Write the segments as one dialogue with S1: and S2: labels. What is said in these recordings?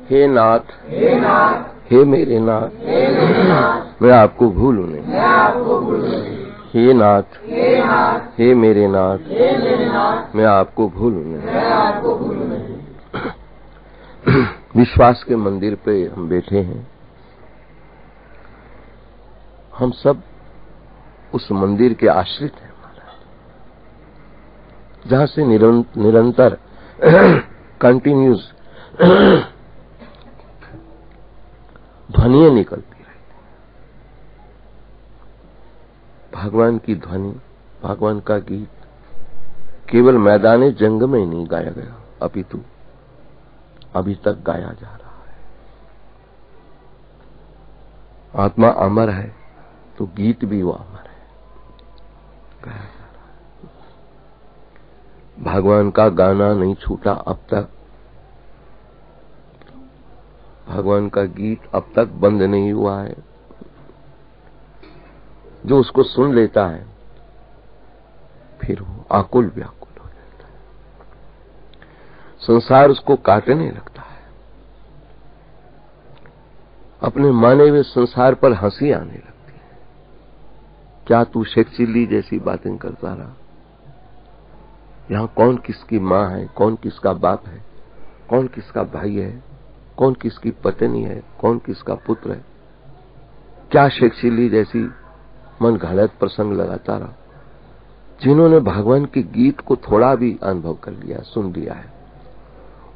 S1: हे नाथ, हे मेरे नाथ, मैं आपको भूलूं नहीं। हे नाथ, हे मेरे नाथ, मैं आपको भूलूं नहीं। विश्वास के मंदिर पे हम बैठे हैं। हम सब उस मंदिर के आश्रित हैं जहां से निरंतर कंटिन्यूस ध्वनियां निकलती रहती। भगवान की ध्वनि, भगवान का गीत केवल मैदान जंग में ही नहीं गाया गया, अपितु अभी तक गाया जा रहा है। आत्मा अमर है तो गीत भी वो अमर है, गाया जा रहा है। भगवान का गाना नहीं छूटा अब तक, भगवान का गीत अब तक बंद नहीं हुआ है। जो उसको सुन लेता है फिर वो आकुल व्याकुल हो जाता है। संसार उसको काटने लगता है। अपने माने हुए संसार पर हंसी आने लगती है। क्या तू शेख चिल्ली जैसी बातें करता रहा? यहां कौन किसकी मां है, कौन किसका बाप है, कौन किसका भाई है, कौन किसकी पत्नी है, कौन किसका पुत्र है? क्या शेख चिल्ली जैसी मन घालत प्रसंग लगाता रहा? जिन्होंने भगवान के गीत को थोड़ा भी अनुभव कर लिया, सुन लिया है,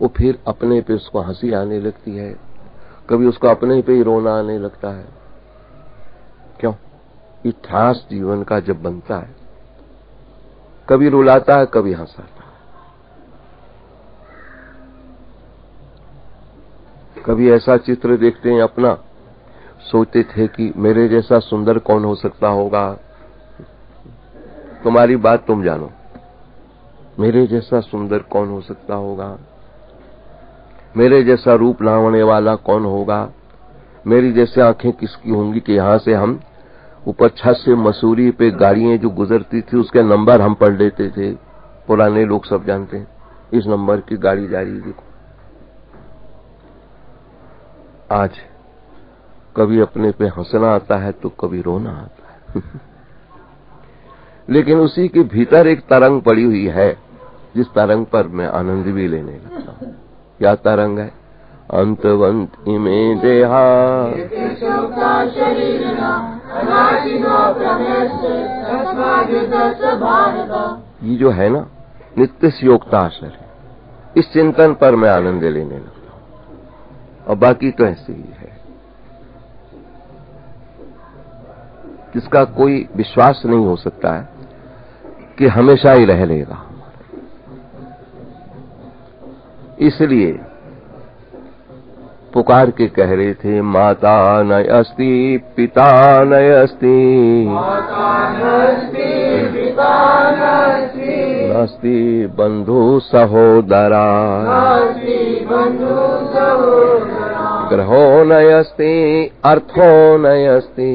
S1: वो फिर अपने पे उसको हंसी आने लगती है, कभी उसको अपने पे ही रोना आने लगता है। क्यों? इतिहास जीवन का जब बनता है, कभी रुलाता है, कभी हंसाता है। कभी ऐसा चित्र देखते हैं अपना, सोचते थे कि मेरे जैसा सुंदर कौन हो सकता होगा। तुम्हारी बात तुम जानो, मेरे जैसा सुंदर कौन हो सकता होगा, मेरे जैसा रूप लावने वाला कौन होगा, मेरी जैसे आंखें किसकी होंगी कि यहां से हम ऊपर छत से मसूरी पे गाड़ियां जो गुजरती थी उसके नंबर हम पढ़ लेते थे। पुराने लोग सब जानते हैं, इस नंबर की गाड़ी जा रही देखो। आज कभी अपने पे हंसना आता है तो कभी रोना आता है। लेकिन उसी के भीतर एक तरंग पड़ी हुई है, जिस तरंग पर मैं आनंद भी लेने लगता हूं। क्या तरंग है? अंतवंत इमे देहा, ये जो है ना नित्य योगता असर है, इस चिंतन पर मैं आनंद लेने लगता हूं। और बाकी तो ऐसे ही है, जिसका कोई विश्वास नहीं हो सकता है कि हमेशा ही रह लेगा। इसलिए पुकार के कह रहे थे, माता न अस्ति पिता न अस्ति, नास्ति बंधु सहोदरा, ग्रहो न अस्ति अर्थो न अस्ति,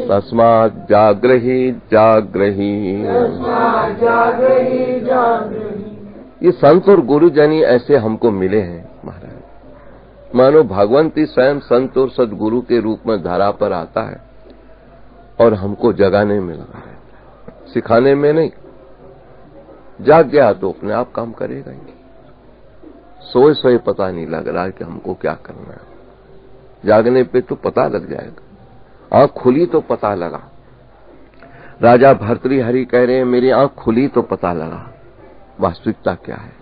S1: तस्मात् जाग्रही जाग्रही। ये संत और गुरुजनी ऐसे हमको मिले हैं महाराज। मानो भगवंती स्वयं संत और सदगुरु के रूप में धरा पर आता है और हमको जगाने में लगा रहता है, सिखाने में नहीं। जाग गया तो अपने आप काम करेगा ही। सोए सोए पता नहीं लग रहा है कि हमको क्या करना है। जागने पे तो पता लग जाएगा। आंख खुली तो पता लगा। राजा भर्तृहरि कह रहे हैं, मेरी आंख खुली तो पता लगा वास्तविकता क्या है।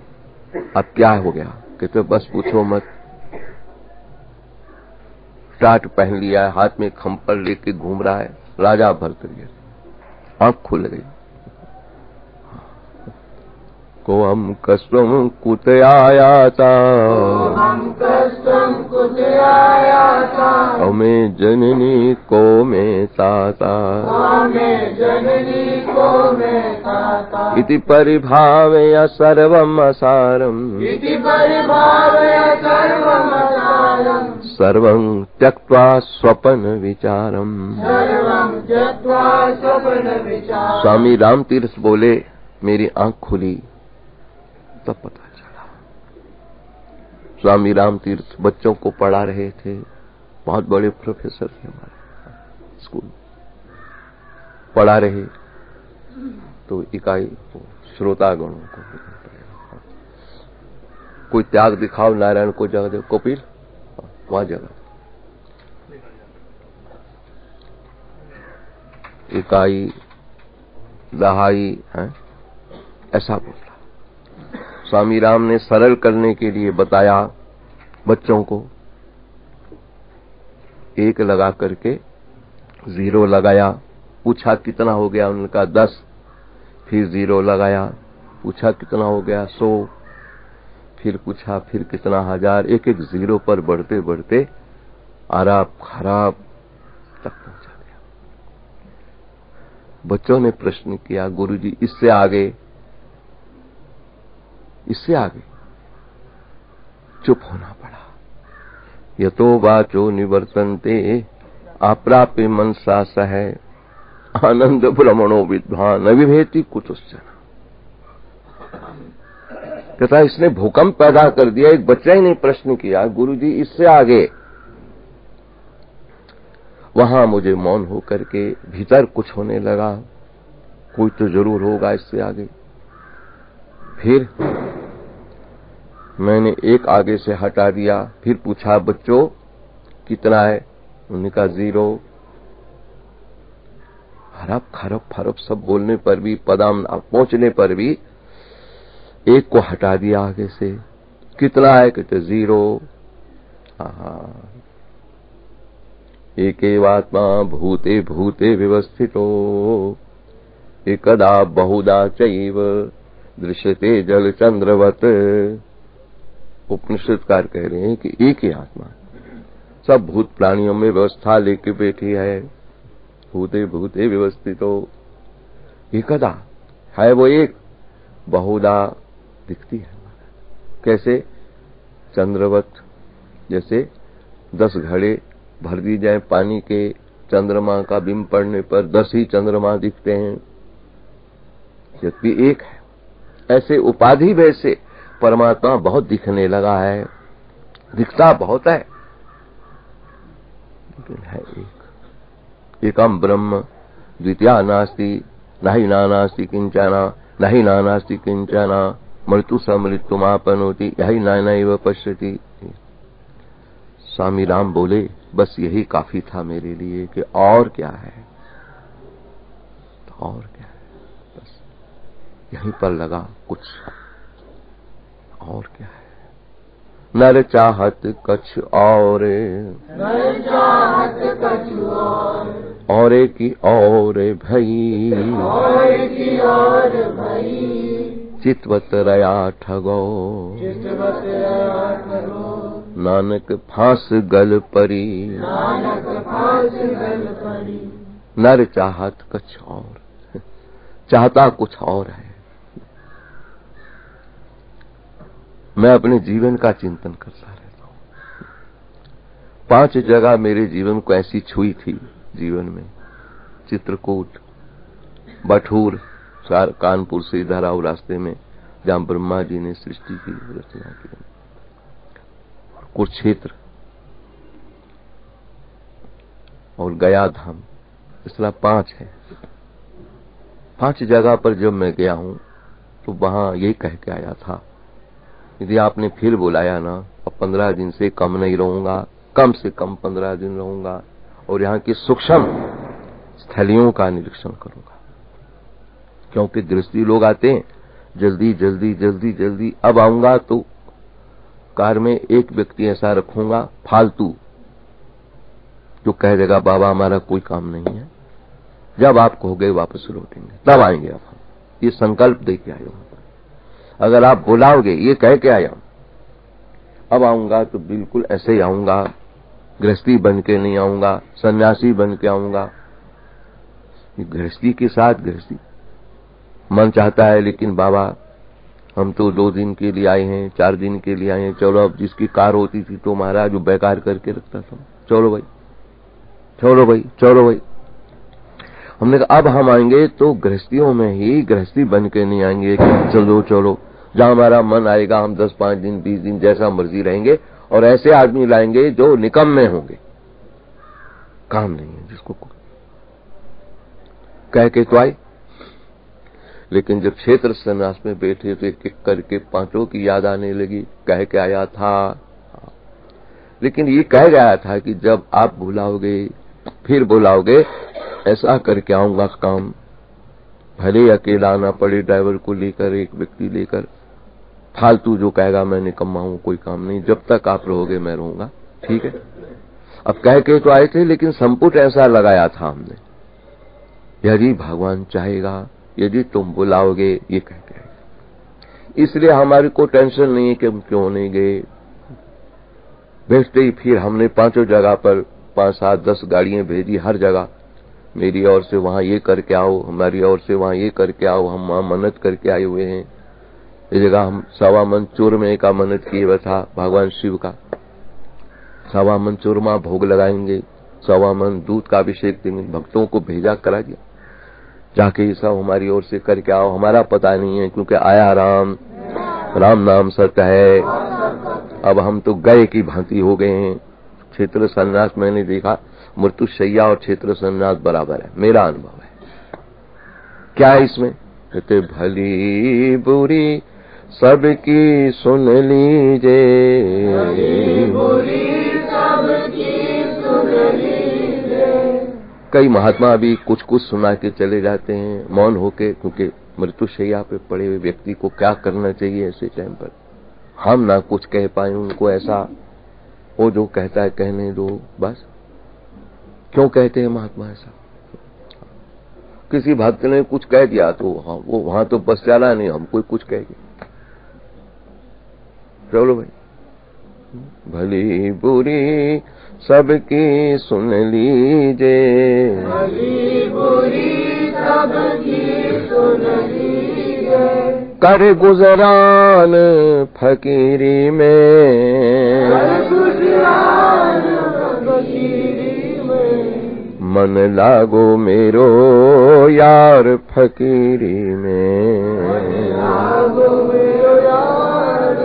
S1: अब क्या हो गया? कहते बस पूछो मत। टाट पहन लिया है, हाथ में खंपर लेके घूम रहा है राजा भर्तृहरि। आंख खुल गई। को हम कष्टम कुत आयाता, हमें जननी को में ताता, इति परिभावया सर्वम असारम, सर्वं त्यक्त्वा स्वपन विचारम। स्वामी रामतीर्थ बोले, मेरी आंख खुली तब पता चला। स्वामी राम तीर्थ बच्चों को पढ़ा रहे थे, बहुत बड़े प्रोफेसर थे हमारे स्कूल, पढ़ा रहे तो इकाई श्रोतागणों को कोई त्याग दिखाओ, नारायण को जगह दो, कपिल वहां जगह, इकाई दहाई है, ऐसा बोला। स्वामी राम ने सरल करने के लिए बताया बच्चों को, एक लगा करके 0 लगाया, पूछा कितना हो गया, उनका 10, फिर 0 लगाया, पूछा कितना हो गया 100, फिर पूछा फिर कितना 1000, एक एक 0 पर बढ़ते बढ़ते आराब खराब तक पहुंचा गया। बच्चों ने प्रश्न किया, गुरुजी इससे आगे, इससे आगे चुप होना पड़ा। यतो वाचो निवर्तन्ते अप्राप्य मनसा सह आनंद भ्रमणो विद्वान न विभेति कुतश्चन। कहता इसने भूकंप पैदा कर दिया। एक बच्चा ही ने प्रश्न किया, गुरुजी इससे आगे। वहां मुझे मौन होकर के भीतर कुछ होने लगा, कोई तो जरूर होगा इससे आगे। फिर मैंने एक आगे से हटा दिया, फिर पूछा बच्चों कितना है, उन्होंने कहा 0। हरप खरप फरप सब बोलने पर भी, पदाम पहुंचने पर भी एक को हटा दिया आगे से। कितना है, कहते 0। एकेवात्मा भूते भूते व्यवस्थितो एकदा बहुधा चैव दृश्यते जल चंद्रवत। उपनिषदकार कह रहे हैं कि एक ही आत्मा सब भूत प्राणियों में व्यवस्था लेके बैठी है। भूते भूते व्यवस्थितो एकदा है, वो एक, बहुधा दिखती है। कैसे, चंद्रवत, जैसे 10 घड़े भर दी जाए पानी के, चंद्रमा का बिंब पड़ने पर 10 ही चंद्रमा दिखते हैं, जबकि एक है। ऐसे उपाधि वैसे परमात्मा बहुत दिखने लगा है, दिखता बहुत है, लेकिन है एक। एकम ब्रह्म द्वितीया नास्ति नहि नानास्ति किंचना नहि नानास्ति किंचना मृत्यु समृत्युमापनोति यही नैनैव पश्यति। स्वामी राम बोले बस यही काफी था मेरे लिए कि और क्या है, तो और क्या है, बस यहीं पर लगा कुछ और क्या है। नर चाहत कछ और की और भई चितवत रया ठगो नानक फांस गल परी। नर चाहत कुछ और, चाहता कुछ और है। मैं अपने जीवन का चिंतन करता रहता हूं। 5 जगह मेरे जीवन को ऐसी छुई थी जीवन में, चित्रकूट, बठूर, कानपुर से इधर आओ रास्ते में जहां ब्रह्मा जी ने सृष्टि की रचना की, कुरुक्षेत्र और गया धाम, इस तरह 5 है। 5 जगह पर जब मैं गया हूं तो वहां यही कह के आया था, यदि आपने फिर बुलाया ना, अब 15 दिन से कम नहीं रहूंगा, कम से कम 15 दिन रहूंगा और यहाँ की सूक्ष्म स्थलियों का निरीक्षण करूंगा। क्योंकि गृहस्थी लोग आते हैं जल्दी जल्दी जल्दी जल्दी। अब आऊंगा तो कार में एक व्यक्ति ऐसा रखूंगा फालतू, जो कह देगा बाबा हमारा कोई काम नहीं है, जब आप कहोगे वापस लौटेंगे तब आएंगे। अब हम ये संकल्प दे के आए हूं, अगर आप बुलाओगे ये कह के आया हूं, अब आऊंगा तो बिल्कुल ऐसे ही आऊंगा, गृहस्थी बन के नहीं आऊंगा, सन्यासी बन के आऊंगा। गृहस्थी के साथ गृहस्थी मन चाहता है, लेकिन बाबा हम तो 2 दिन के लिए आए हैं, 4 दिन के लिए आए हैं, चलो। अब जिसकी कार होती थी तो महाराज जो बेकार करके रखता था, चलो भाई चलो भाई चलो भाई। हमने कहा अब हम आएंगे तो गृहस्थियों में ही गृहस्थी बन के नहीं आएंगे कि चलो चलो। जहां हमारा मन आएगा हम 10, 5 दिन, 20 दिन जैसा मर्जी रहेंगे, और ऐसे आदमी लाएंगे जो निकम्मे होंगे, काम नहीं है जिसको कह के तो आए। लेकिन जब क्षेत्र सन्यास में बैठे तो एक एक करके पांचों की याद आने लगी, कह के आया था। लेकिन ये कह गया था कि जब आप बुलाओगे फिर बुलाओगे, ऐसा करके आऊंगा काम, भले अकेला आना पड़े, ड्राइवर को लेकर, एक व्यक्ति लेकर, फालतू जो कहेगा मैं निकम्मा हूं, कोई काम नहीं, जब तक आप रहोगे मैं रहूंगा, ठीक है। अब कह के तो आए थे, लेकिन संपुट ऐसा लगाया था हमने, यदि भगवान चाहेगा, यदि तुम बुलाओगे, ये कह के आए। इसलिए हमारे को टेंशन नहीं है कि हम क्यों नहीं गए। बैठते ही फिर हमने पांचों जगह पर 5, 7, 10 गाड़ियां भेजी, हर जगह मेरी ओर से वहां ये करके आओ, हमारी ओर से वहां ये करके आओ, हम वहां मन्नत करके आए हुए हैं। इस जगह हम 1.25 मन चूरमे का मन्नत किए हुआ था भगवान शिव का, 1.25 मन चूरमा भोग लगाएंगे, 1.25 मन दूध का अभिषेक देंगे, भक्तों को भेजा करा दिया, जाके ये सब हमारी ओर से करके आओ। हमारा पता नहीं है, क्योंकि आया राम, राम नाम सत्य है। अब हम तो गए की भांति हो गए हैं। क्षेत्र सन्यास मैंने देखा, मृत्युशैया और क्षेत्र सन्यास बराबर है, मेरा अनुभव है। क्या है इसमें? कहते भली बुरी सबकी सुन लीजे, कई महात्मा भी कुछ कुछ सुना के चले जाते हैं मौन होके, क्योंकि मृत्युशैया पे पड़े हुए व्यक्ति को क्या करना चाहिए ऐसे टाइम पर। हम ना कुछ कह पाए उनको, ऐसा वो जो कहता है कहने दो बस। क्यों कहते हैं महात्मा ऐसा? किसी भक्त ने कुछ कह दिया तो हाँ, वो वहां तो बस चला नहीं, हमको कुछ कहेगी। चलो भाई, भली बुरी सबकी सुन लीजे, भली बुरी सबकी सुन लीजे, कर गुजरान फकीरी में, कर गुजरान फकीरी में, मन लागो मेरो यार फकीरी में, मन लागो मेरो यार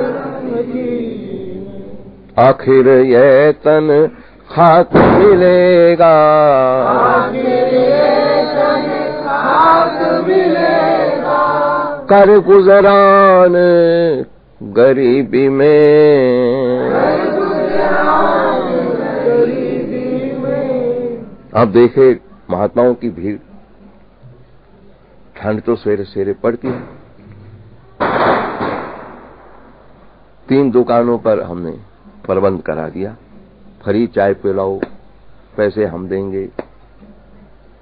S1: फकीरी में, आखिर ये तन खाक मिलेगा, आखिर ये तन खाक मिलेगा, कर गुजरान गरीबी में, कर गुजरान गरीबी में। अब देखे महात्माओं की भीड़, ठंड तो सवेरे सवेरे पड़ती है। 3 दुकानों पर हमने प्रबंध करा दिया, फ्री चाय पिलाओ, पैसे हम देंगे,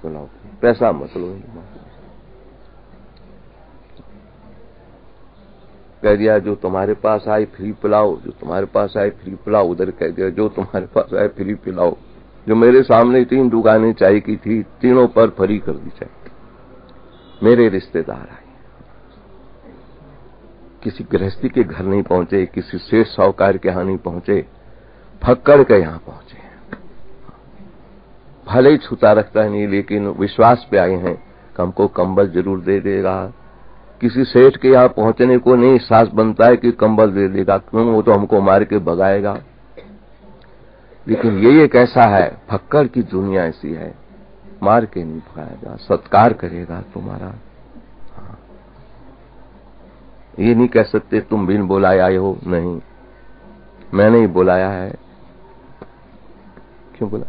S1: पिलाओ, पैसा मत लो। कह दिया जो तुम्हारे पास आए फ्री पिलाओ, जो तुम्हारे पास आए फ्री पिलाओ। उधर कह दिया जो तुम्हारे पास आए फ्री पिलाओ। जो मेरे सामने 3 दुकानें चाय की थी, तीनों पर फ्री कर दी चाय। मेरे रिश्तेदार आए, किसी गृहस्थी के घर नहीं पहुंचे, किसी सेठ साहूकार के यहां नहीं पहुंचे, फक्कड़ के यहां पहुंचे। भले ही छूता रखता नहीं, लेकिन विश्वास पे आए हैं कि हमको कंबल जरूर दे देगा। किसी सेठ के यहां पहुंचने को नहीं साहस बनता है कि कंबल दे देगा, क्यों? वो तो हमको मार के भगाएगा। लेकिन ये एक ऐसा है, फक्कड़ की दुनिया ऐसी है, मार के नहीं भगाएगा, सत्कार करेगा तुम्हारा। ये नहीं कह सकते तुम बिन बुलाए आए हो, नहीं, मैंने ही बुलाया है। क्यों बुला?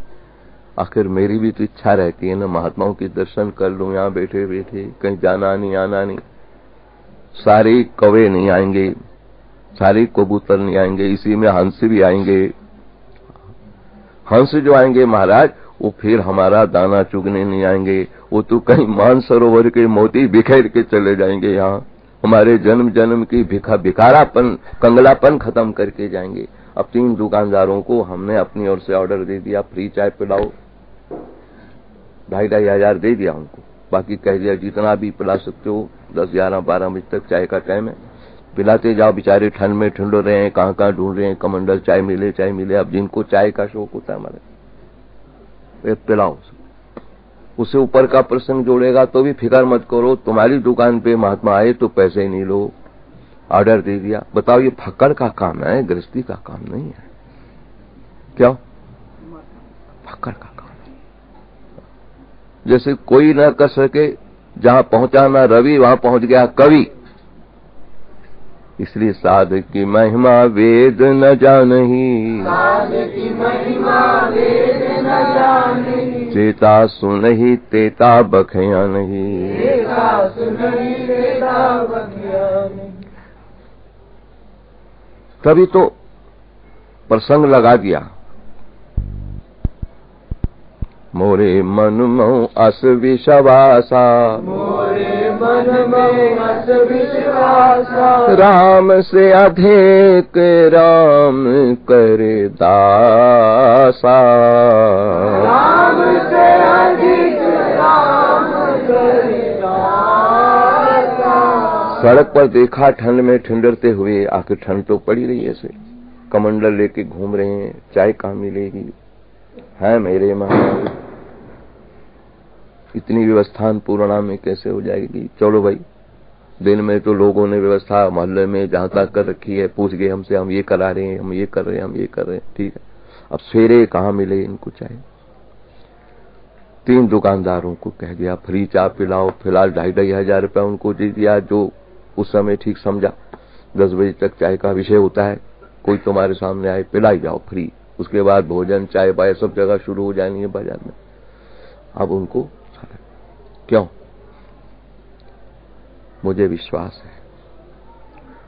S1: आखिर मेरी भी तो इच्छा रहती है ना, महात्माओं के दर्शन कर लूं यहां बैठे बैठे, कहीं जाना नहीं आना नहीं। सारे कौवे नहीं आएंगे, सारे कबूतर नहीं आएंगे, इसी में हंस भी आएंगे। हंस जो आएंगे महाराज, वो फिर हमारा दाना चुगने नहीं आएंगे, वो तो कहीं मानसरोवर के मोती बिखेर के चले जाएंगे। यहाँ हमारे जन्म जन्म की भिखारापन, कंगलापन खत्म करके जाएंगे। अब 3 दुकानदारों को हमने अपनी ओर से ऑर्डर दे दिया, फ्री चाय पिलाओ, 2,500 हजार दे दिया उनको। बाकी कह दिया जितना भी पिला सकते हो, 10, 11, 12 बजे तक चाय का टाइम है, पिलाते जाओ। बेचारे ठंड में ठंड रहे हैं, कहाँ कहाँ ढूंढ रहे हैं, कमंडल चाय मिले चाय मिले। अब जिनको चाय का शौक होता है हमारे, पिलाओ। उसे ऊपर का प्रसंग जोड़ेगा तो भी फिक्र मत करो, तुम्हारी दुकान पे महात्मा आए तो पैसे नहीं लो, ऑर्डर दे दिया। बताओ, ये फक्कड़ का काम है, गृहस्थी का काम नहीं है। क्यों? फक्कड़ का काम है। जैसे कोई ना कर सके, जहां पहुंचा ना रवि वहां पहुंच गया कवि। इसलिए साध की महिमा वेद न जानही, साध की महिमा वेद न जानही, चेता सुनहि तेता बखया नहीं, चेता सुनहि तेता बखया नहीं। तभी तो प्रसंग लगा दिया, मोरे मन में अस विश्वासा, मोरे मन में अस विश्वासा, राम से अधिक राम कर दासा, राम से अधिक राम कर दासा। सड़क पर देखा ठंड में ठिंडरते हुए, आखिर ठंड तो पड़ी रही ऐसे, कमंडल लेके घूम रहे हैं, चाय कहाँ मिलेगी है मेरे महाराज, इतनी व्यवस्था पूर्णा में कैसे हो जाएगी। चलो भाई, दिन में तो लोगों ने व्यवस्था मोहल्ले में जहां तक कर रखी है, पूछ गए हमसे, हम ये करा रहे हैं, हम ये कर रहे हैं, हम ये कर रहे हैं, ठीक है। अब सवेरे कहाँ मिले इनको चाय। 3 दुकानदारों को कह दिया फ्री चाय पिलाओ। फिलहाल 2,500 रुपया उनको दे दिया, जो उस समय ठीक समझा। 10 बजे तक चाय का विषय होता है, कोई तुम्हारे सामने आए पिलाई जाओ फ्री। उसके बाद भोजन चाय बाय सब जगह शुरू हो जानी है बाजार में। अब उनको क्यों? मुझे विश्वास है,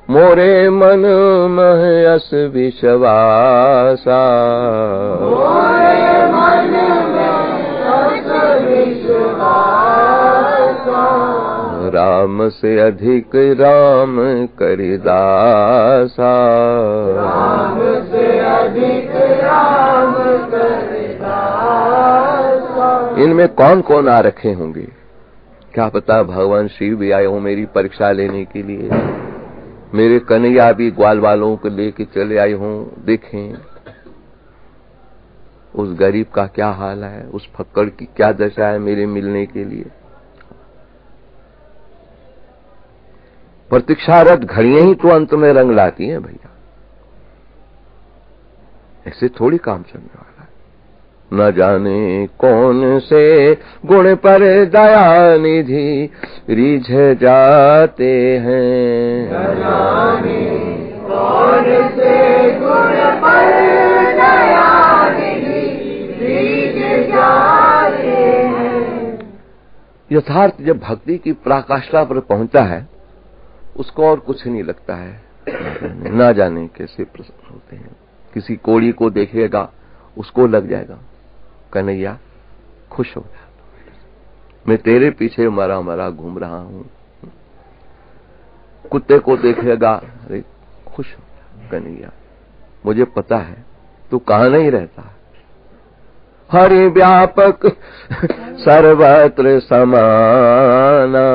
S1: मोरे मन में अस विश्वासा, मोरे मन में अस विश्वासा, राम से अधिक राम करिदासा, राम से अधिक राम करिदासा। इनमें कौन कौन आ रखे होंगे क्या पता। भगवान शिव भी आए हों मेरी परीक्षा लेने के लिए, मेरे कन्हैया भी ग्वाल वालों को लेके चले आए हों। देखें उस गरीब का क्या हाल है, उस फक्कड़ की क्या दशा है मेरे मिलने के लिए। प्रतीक्षारत घड़ियां ही तो अंत में रंग लाती हैं भैया, ऐसे थोड़ी काम चलने वाला। न जाने कौन से गुण पर दया निधि रिझ जाते हैं, न जाने कौन से गुण पर दया निधि रिझ जाते हैं। यथार्थ जब भक्ति की पराकाष्ठा पर पहुंचता है, उसको और कुछ नहीं लगता है। ना जाने कैसे प्रसन्न होते हैं। किसी कोड़ी को देखेगा, उसको लग जाएगा कन्हैया खुश हो जा, मैं तेरे पीछे मरा मरा घूम रहा हूं। कुत्ते को देखेगा, अरे खुश हो जा कन्हैया, मुझे पता है तू कहां नहीं रहता। हरि व्यापक सर्वत्र समाना,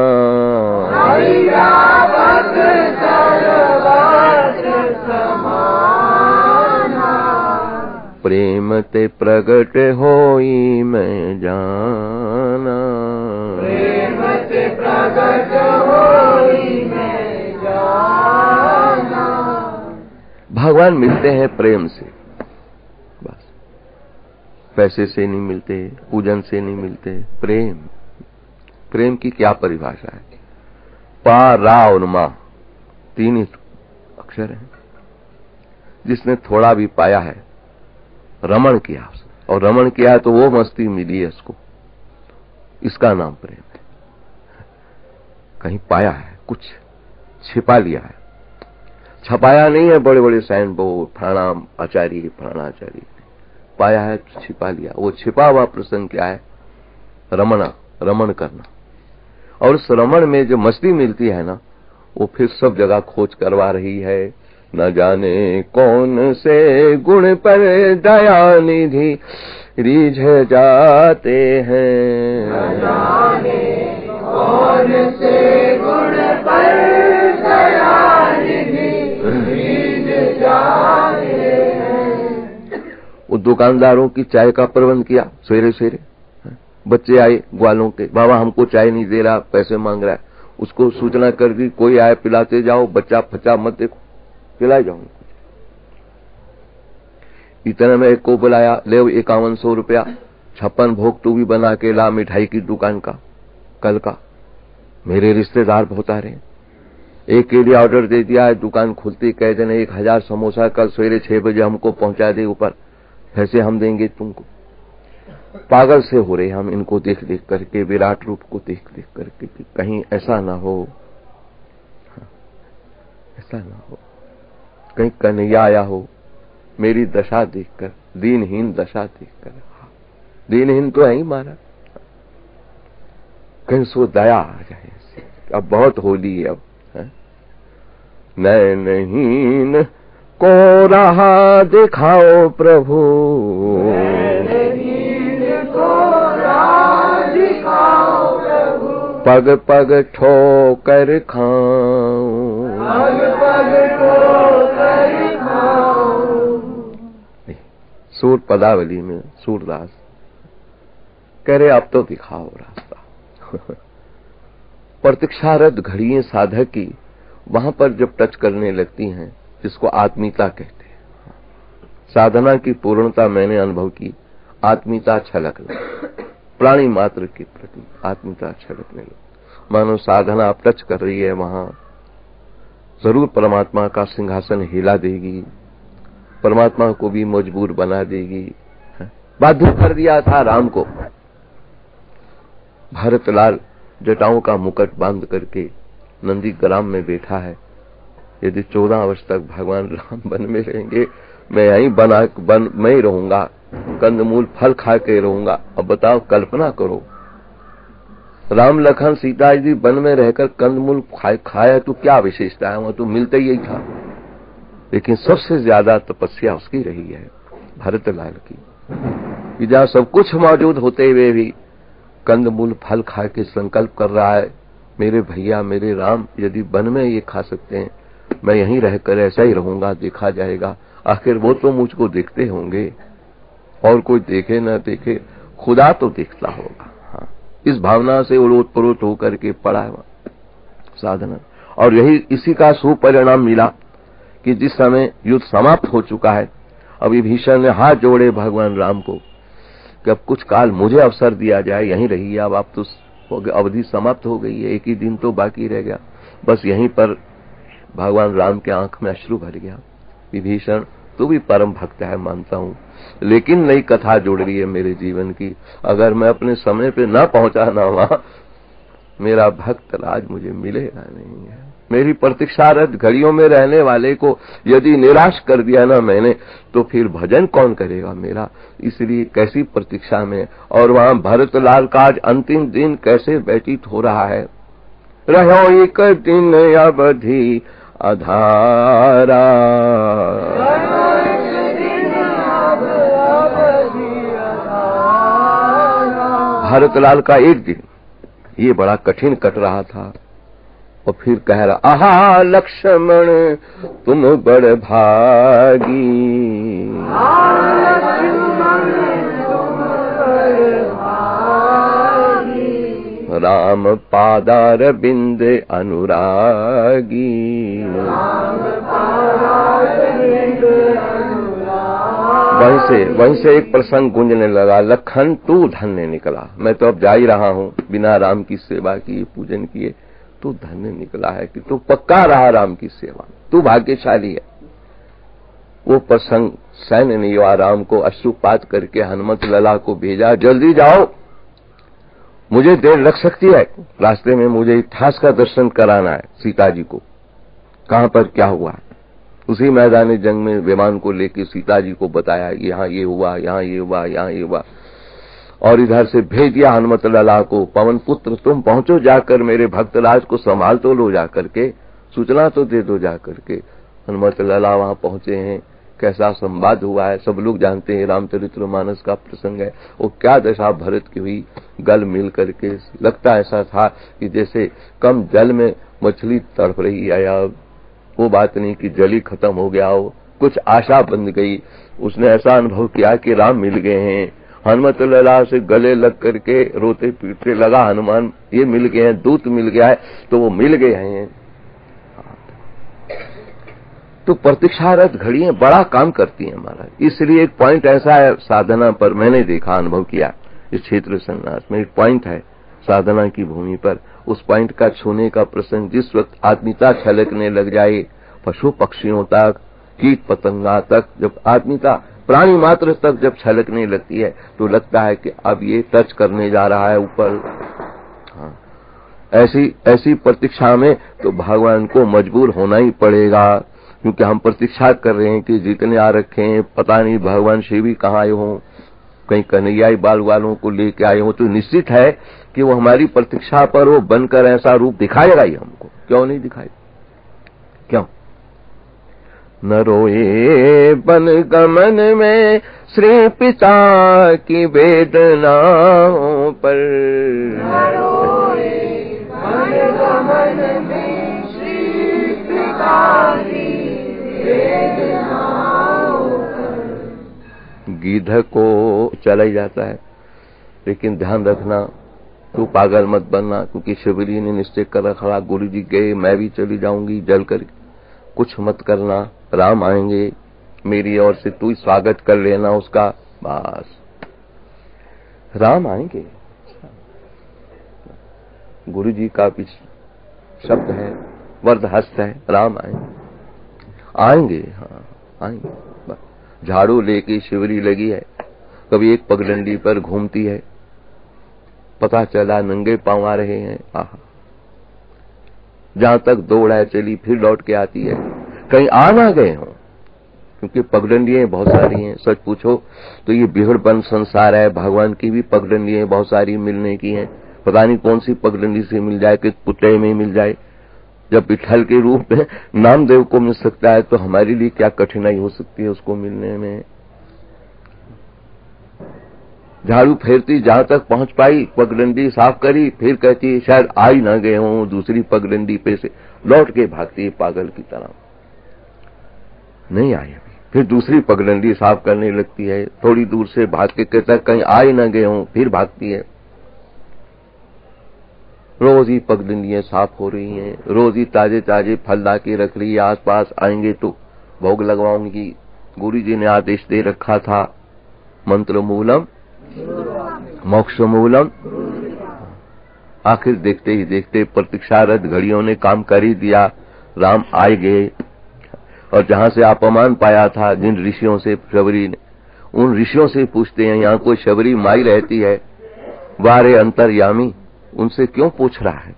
S1: हरि व्यापक सर्वत्र समाना, प्रेम ते प्रगट होई मैं जाना, प्रेम ते प्रगट होई मैं जाना। भगवान मिलते हैं प्रेम से, बस पैसे से नहीं मिलते, पूजन से नहीं मिलते। प्रेम, प्रेम की क्या परिभाषा है। पा रा और मां 3 ही अक्षर हैं। जिसने थोड़ा भी पाया है, रमण किया और रमण किया है तो वो मस्ती मिली है उसको, इसका नाम प्रेम है। कहीं पाया है, कुछ छिपा लिया है, छपाया नहीं है बड़े बड़े साइन बोर्ड फलाना आचार्य फलाना आचार्य, पाया है छिपा लिया। वो छिपा हुआ प्रसंग क्या है? रमणा, रमण करना। और उस रमण में जो मस्ती मिलती है ना, वो फिर सब जगह खोज करवा रही है। न जाने कौन से गुण पर दया निधि रिझ जाते हैं, न जाने कौन से गुण पर दया निधि रिझ जाते हैं। वो दुकानदारों की चाय का प्रबंध किया सवेरे सवेरे। बच्चे आए ग्वालों के, बाबा हमको चाय नहीं दे रहा, पैसे मांग रहा है। उसको सूचना कर दी, कोई आए पिलाते जाओ, बच्चा फचा मत देखो, पिलाए जाओ। इतने में एक को बुलाया, ले 5100 रुपया, 56 भोग तू भी बना के ला मिठाई की दुकान का कल का। मेरे रिश्तेदार बहुत आ रहे हैं, एक के लिए ऑर्डर दे दिया है, दुकान खुलती कह देने 1000 समोसा कल सवेरे 6 बजे हमको पहुंचा दे ऊपर, ऐसे हम देंगे तुमको। पागल से हो रहे हम इनको देख देख करके, विराट रूप को देख देख करके कि कहीं ऐसा ना हो, ऐसा ना हो कहीं कन्हैया आया हो मेरी दशा देखकर, दीनहीन दशा देखकर। दीनहीन तो है ही मारा, कहीं सो दया आ जाए। अब बहुत होली है, अब नैनहीन को राह दिखाओ प्रभु, पग पग ठोकर खाऊं, पग पग ठोकर खाऊं। सूर पदावली में सूरदास कह रहे अब तो दिखाओ रास्ता। प्रतीक्षारत घड़ियां साधक की वहां पर जब टच करने लगती हैं, जिसको आत्मीयता कहते हैं, साधना की पूर्णता मैंने अनुभव की, आत्मीयता छलकना, प्राणी मात्र के प्रति आत्मीयता छलकने लगी। मानो साधना आप टच कर रही है, वहां जरूर परमात्मा का सिंहासन हिला देगी, परमात्मा को भी मजबूर बना देगी। बाध्य कर दिया था राम को। भरतलाल जटाओं का मुकुट बांध करके नंदी ग्राम में बैठा है। यदि 14 वर्ष तक भगवान राम वन में रहेंगे, मैं यहीं मैं ही रहूंगा, कंदमूल फल खा के रहूंगा। अब बताओ, कल्पना करो, राम लखन सीता जी वन में रहकर कंदमूल खाया तो क्या विशेषता है, वहां तो मिलता ही था। लेकिन सबसे ज्यादा तपस्या उसकी रही है भरतलाल की, कि जहां सब कुछ मौजूद होते हुए भी कंदमूल फल खा के संकल्प कर रहा है, मेरे भैया मेरे राम यदि वन में ये खा सकते हैं, मैं यहीं रहकर ऐसा ही रहूंगा, देखा जाएगा, आखिर वो तो मुझको देखते होंगे, और कोई देखे न देखे खुदा तो देखता होगा। हाँ, इस भावना से उलोट पलोट होकर के पड़ा है साधना। और यही इसी का सुपरिणाम मिला कि जिस समय युद्ध समाप्त हो चुका है, अभी भीषण ने हाथ जोड़े भगवान राम को कि अब कुछ काल मुझे अवसर दिया जाए, यहीं रहिए, अब आप तो अवधि समाप्त हो गई है, एक ही दिन तो बाकी रह गया, बस यहीं पर। भगवान राम के आंख में अश्रु भर गया। विभीषण तू भी परम भक्त है मानता हूं, लेकिन नई कथा जुड़ रही है मेरे जीवन की, अगर मैं अपने समय पे न पहुंचा ना वहां, मेरा भक्त राज मुझे मिलेगा नहीं है। मेरी प्रतीक्षारत घड़ियों में रहने वाले को यदि निराश कर दिया ना मैंने, तो फिर भजन कौन करेगा मेरा। इसलिए कैसी प्रतीक्षा में, और वहां भरतलाल का आज अंतिम दिन कैसे व्यतीत हो रहा है। रहो एक दिन अवधि अधारा, भरतलाल का एक दिन ये बड़ा कठिन कट रहा था। और फिर कह रहा, आहा लक्ष्मण तुम बड़ भागी, राम पादार बिंद अनुरागी। वहीं से एक प्रसंग गूंजने लगा, लखन तू धन्य निकला, मैं तो अब जा ही रहा हूं, बिना राम की सेवा किए पूजन किए, तू धन्य निकला है कि तू पक्का रहा राम की सेवा, तू भाग्यशाली है। वो प्रसंग सैन्य ने राम को अश्रुपात करके हनुमत लला को भेजा, जल्दी जाओ, मुझे देर लग सकती है, रास्ते में मुझे इतिहास का दर्शन कराना है सीता जी को, कहां पर क्या हुआ है। उसी मैदान जंग में विमान को लेकर सीता जी को बताया, यहाँ ये हुआ, यहाँ ये हुआ, यहाँ ये हुआ, और इधर से भेज दिया हनुमत लला को, पवन पुत्र तुम पहुंचो, जाकर मेरे भक्तराज को संभाल तो लो, जाकर के सूचना तो दे दो जाकर के। हनुमत लला वहां पहुंचे हैं, कैसा संवाद हुआ है सब लोग जानते हैं, रामचरितमानस का प्रसंग है। वो क्या दशा भरत की हुई, गल मिल करके लगता ऐसा था कि जैसे कम जल में मछली तड़प रही है, या वो बात नहीं कि जल ही खत्म हो गया हो, कुछ आशा बंध गई। उसने ऐसा अनुभव किया कि राम मिल गए हैं, हनुमत लला से गले लग करके रोते पीटते लगा, हनुमान ये मिल गए हैं, दूत मिल गया है, तो वो मिल गए हैं। तो प्रतीक्षारत घड़ियां बड़ा काम करती हैं महाराज। इसलिए एक पॉइंट ऐसा है साधना पर, मैंने देखा, अनुभव किया इस क्षेत्र संन्यास में, एक पॉइंट है साधना की भूमि पर, उस पॉइंट का छूने का प्रसंग जिस वक्त आत्मीयता छलकने लग जाए, पशु पक्षियों तक, कीट पतंगा तक, जब आत्मीयता प्राणी मात्र तक जब छलकने लगती है तो लगता है कि अब ये टच करने जा रहा है ऊपर। हाँ, ऐसी प्रतीक्षा में तो भगवान को मजबूर होना ही पड़ेगा, क्योंकि हम प्रतीक्षा कर रहे हैं कि जितने आ रखे हैं, पता नहीं भगवान शिव भी कहाँ आए हों, कहीं कन्हैयाई बाल वालों को लेके आए हों, तो निश्चित है कि वो हमारी प्रतीक्षा पर वो बनकर ऐसा रूप दिखाएगा ही हमको। क्यों नहीं दिखाएगा? क्यों? न रोए बन गमन में श्री पिता की वेदनाओं पर, न रोए बन गमन में श्री पिता की वेदनाओं पर। गीध को चला ही जाता है, लेकिन ध्यान रखना तू पागल मत बनना, क्योंकि शिवरी ने निश्चय कर रखा, गुरु जी गए मैं भी चली जाऊंगी जल कर, कुछ मत करना, राम आएंगे, मेरी ओर से तू स्वागत कर लेना उसका, बस राम आएंगे। गुरु जी का भी शब्द है, वर्द हस्त है, राम आएंगे, हाँ आएंगे। झाड़ू लेके शिवरी लगी है, कभी एक पगडंडी पर घूमती है, पता चला नंगे पांव आ रहे हैं, आहा, जहां तक दौड़ा चली फिर लौट के आती है, कहीं आ ना गए हों, क्योंकि पगडंडियां बहुत सारी हैं। सच पूछो तो ये बिगड़पन संसार है, भगवान की भी पगडंडियां बहुत सारी मिलने की हैं, पता नहीं कौन सी पगडंडी से मिल जाए, कि पुतले में मिल जाए। जब विठल के रूप में नामदेव को मिल सकता है तो हमारे लिए क्या कठिनाई हो सकती है उसको मिलने में। झाड़ू फेरती जहां तक पहुंच पाई, पगडंडी साफ करी, फिर कहती शायद आ ही ना गए हों, दूसरी पगडंडी पे से लौट के भागती है पागल की तरह, नहीं आई। फिर दूसरी पगडंडी साफ करने लगती है, थोड़ी दूर से भाग के कहता कहीं आ ही ना गए हों, फिर भागती है। रोज ही पगडंडियां साफ हो रही हैं, रोज ही ताजे ताजे फल ला के रख रही है, आसपास आएंगे तो भोग लगवाऊंगी। गुरु जी ने आदेश दे रखा था, मंत्र मूलम मोक्ष मूलम। आखिर देखते ही देखते प्रतीक्षारत घड़ियों ने काम कर ही दिया, राम आए गए। और जहां से अपमान पाया था जिन ऋषियों से शबरी ने, उन ऋषियों से पूछते हैं, यहाँ कोई शबरी माई रहती है, वारे अंतर्यामी, उनसे क्यों पूछ रहा है?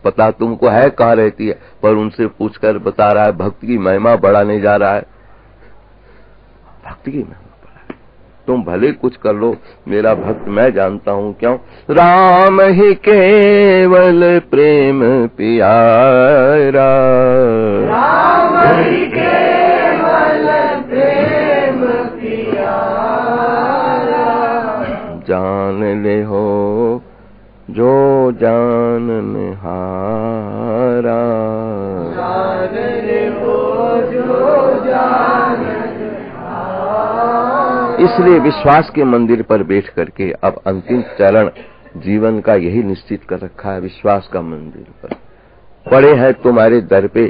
S1: पता तुमको है कहाँ रहती है, पर उनसे पूछकर बता रहा है, भक्ति की महिमा बढ़ाने जा रहा है। भक्ति की महिमा बढ़ा, तुम भले कुछ कर लो, मेरा भक्त मैं जानता हूं क्यों। राम ही केवल प्रेम प्यारा, राम ही केवल प्रेम प्यारा, जान ले हो जो जाननहारा, जान ले हो जो जाननहारा। इसलिए विश्वास के मंदिर पर बैठ करके अब अंतिम चरण जीवन का यही निश्चित कर रखा है, विश्वास का मंदिर पर पड़े हैं तुम्हारे दर पे,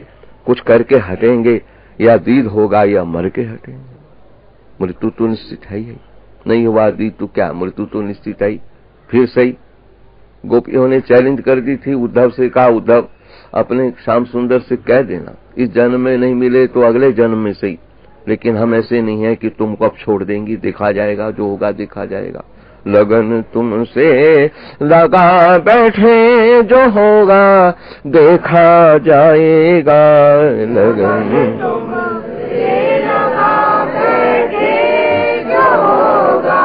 S1: कुछ करके हटेंगे, या दीद होगा या मर के हटेंगे। मृत्यु तो निश्चित है ही, नहीं हुआ दीद तो क्या, मृत्यु तो निश्चित है। फिर सही गोपियों ने चैलेंज कर दी थी, उद्धव से कहा, उद्धव अपने श्याम सुंदर से कह देना, इस जन्म में नहीं मिले तो अगले जन्म में सही, लेकिन हम ऐसे नहीं है कि तुमको अब छोड़ देंगी, देखा जाएगा, जो होगा देखा जाएगा। लगन तुमसे लगा बैठे, जो होगा देखा जाएगा। लगन तुमसे लगा बैठे, जो होगा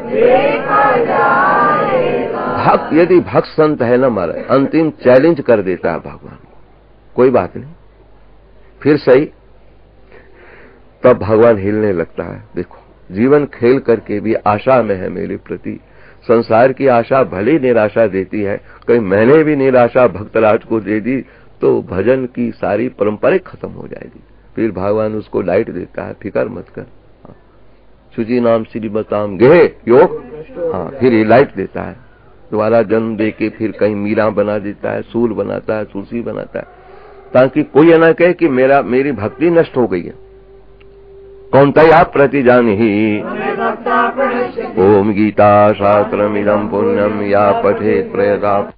S1: देखा जाएगा। भक्त यदि भक्त संत है ना महाराज, अंतिम चैलेंज कर देता है भगवान को, कोई बात नहीं, फिर सही, तब भगवान हिलने लगता है। देखो जीवन खेल करके भी आशा में है मेरे प्रति, संसार की आशा भले निराशा देती है, कहीं मैंने भी निराशा भक्तराज को दे दी तो भजन की सारी परंपरा खत्म हो जाएगी। फिर भगवान उसको लाइट देता है, फिकर मत कर, शुचि नाम श्री बताम गेहे योग, हाँ फिर ये लाइट देता है, दोबारा जन्म दे के फिर कहीं मीरा बना देता है, सूल बनाता है, तुलसी बनाता है, ताकि कोई न कहे कि मेरी भक्ति नष्ट हो गई है। कौन्तेय प्रतिजानीहि ओम गीता शास्त्रमिदं पुण्यम या पठेत् प्रयतात्